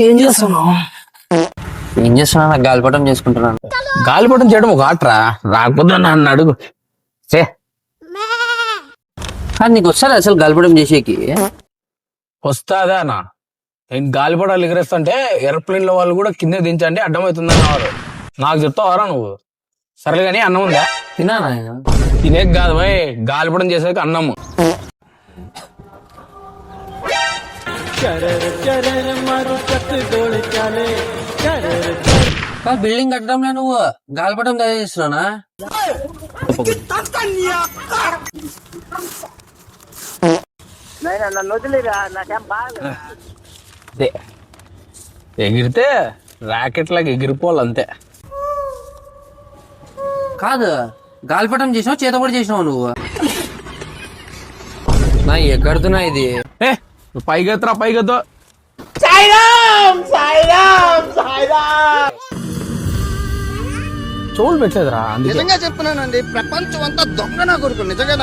ఏం చేస్తున్నావు? ఏం చేస్తున్నా? నాకు గాలిపటం చేసుకుంటున్నాను. గాలిపటం చేయడం ఒక ఆటరా, రాకపోతే నన్ను అడుగు. చే కానీ నీకు వస్తారా అసలు గాలిపటం చేసేకి? వస్తాదా అన్న? గాలిపటాలు ఎగరేస్తుంటే ఏరోప్లేన్ లో వాళ్ళు కూడా కింద దించండి అడ్డమవుతుందని అన్నారు. నాకు చెప్తావారా నువ్వు? సరే కానీ అన్నం ఉందా? తినా తినేక కాదు భయ్, గాలిపటం చేసాక అన్నము. బిల్డింగ్ కట్టడంలో నువ్వు గాలిపటం తయారు చేస్తున్నానా? ఎగిరితే రాకెట్ లాగా ఎగిరిపోవాలి అంతే. కాదు, గాలిపటం చేసినావు, చేత కూడా చేసినావు నువ్వు. నా ఎక్కడుతున్నా ఇది? పైగెత్తరా, పైగెత్తో. చెవులు పెట్టలేదురా. నిజంగా చెప్తున్నానండి, ప్రపంచం అంతా దొంగ నా కొడుకు. నిజంగా